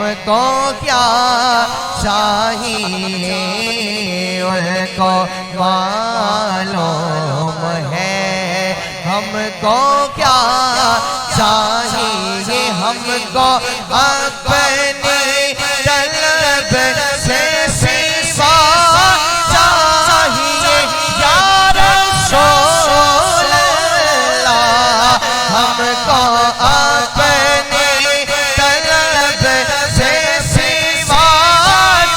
हमको क्या चाहिए उनको मालूम है, हमको क्या चाहिए, हमको अपनी तलब से सिवा चाहिए या रसूल अल्लाह, हमको अपनी तलब से सिवा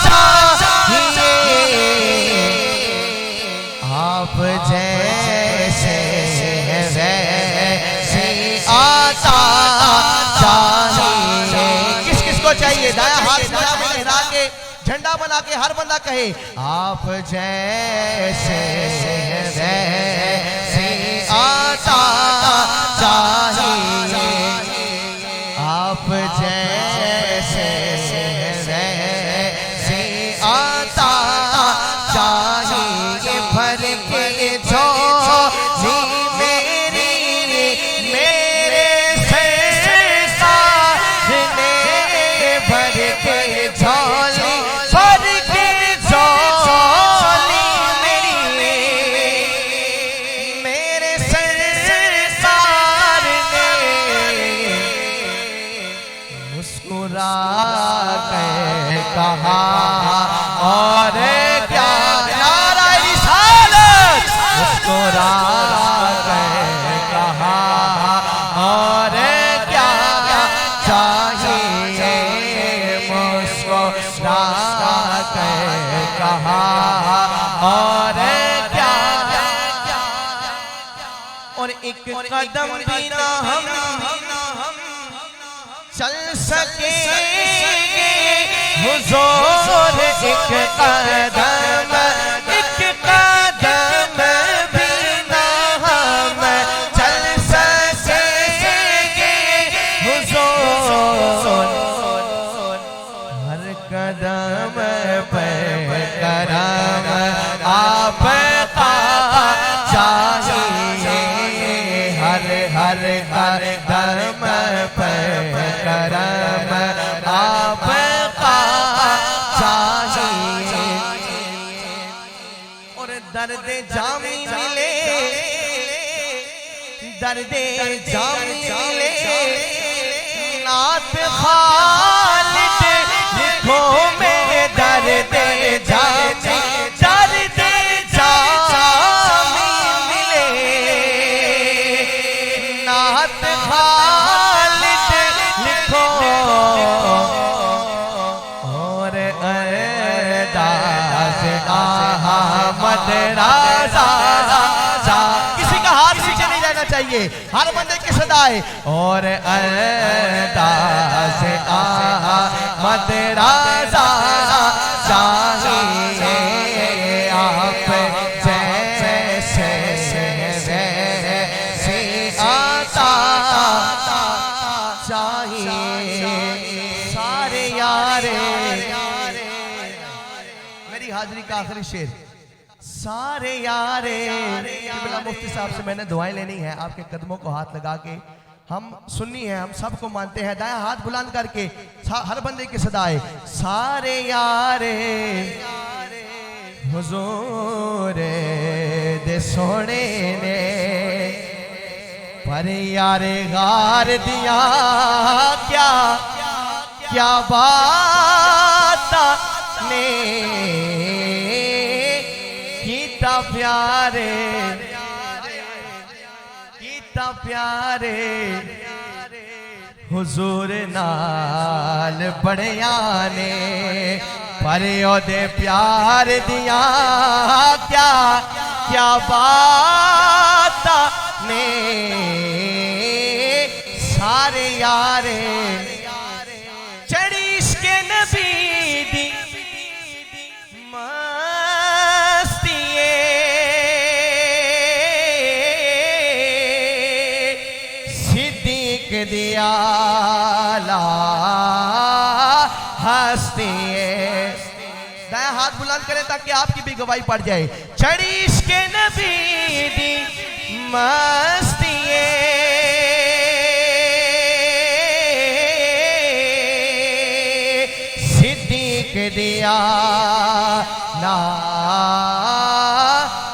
चाहिए आप जैसे वैसे आता चाहिए। किस किस को चाहिए? दाया हाथ लहरा के झंडा बना के हर बंदा कहे आप जैसे वैसे आता चाहिए, आप जैसे वैसे आता चाहिए। भर के झोली मेरी मेरे सरकार ने, भर के झोली मेरी मेरे सरकार ने मुस्कुरा के कहा और क्या नारा रिसालत, मुस्कुरा के कहा और क्या चाहिए, मुस्कुरा के कहा और क्या, और एक कदम भी ना हम चल सकेंगे हुजूर, एक कदम भी ना हम चल सकेंगे हुजूर, हर कदम पे करम आपका चाहिए, हर हर कदम पे करम आपका चाहिए। और दर्द जामी मिले, दर्द जामी मिले, नात खालिद लिखो में दर्द जामी, दर्द जामी मिले, नात खालिद लिखो और अरदास अहमद राजा। किसी का हाथ नीचे नहीं रहना चाहिए, हर बंदे की सदाए और अरदास अहमद राजा चाहिए, आप जैसे वैसे आता चाहिए। सारे यारे मेरी हाजिरी का आखिरी शेर, सारे यारे बिला मुफ्ती साहब से मैंने दुआएं लेनी है, आपके कदमों को हाथ लगा के। हम सुन्नी हैं, हम सबको मानते हैं, दाया हाथ बुलंद करके हर बंदे की सदाए सारे यारे हुजूर दे सोने ने पर यारे गार दिया क्या क्या बात ने कीता प्यारे, कीता प्यारे हुजूर नाल बड़िया ने पर ओदे प्यार दिया क्या क्या बात ने। सारे यारे चढ़ी इश्क़ नबी दी मस्तिए सिद्दीक दिया ला हस्तिए। दाया हाथ बुलंद करें ताकि आपकी भी गवाही पड़ जाए। चढ़ी इश्क़ नबी दी मस्तिए ना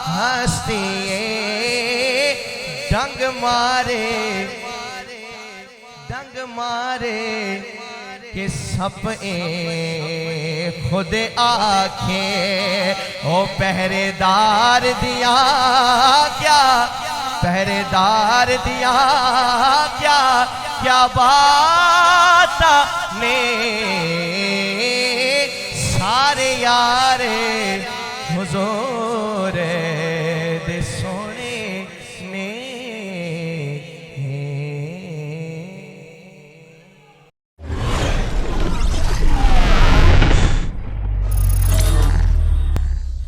हस्तिए डंग मारे कि सब खुद आखे ओ पहरेदार दिया क्या, पहरेदार दिया क्या, क्या बात ने सारे यारे हुजूर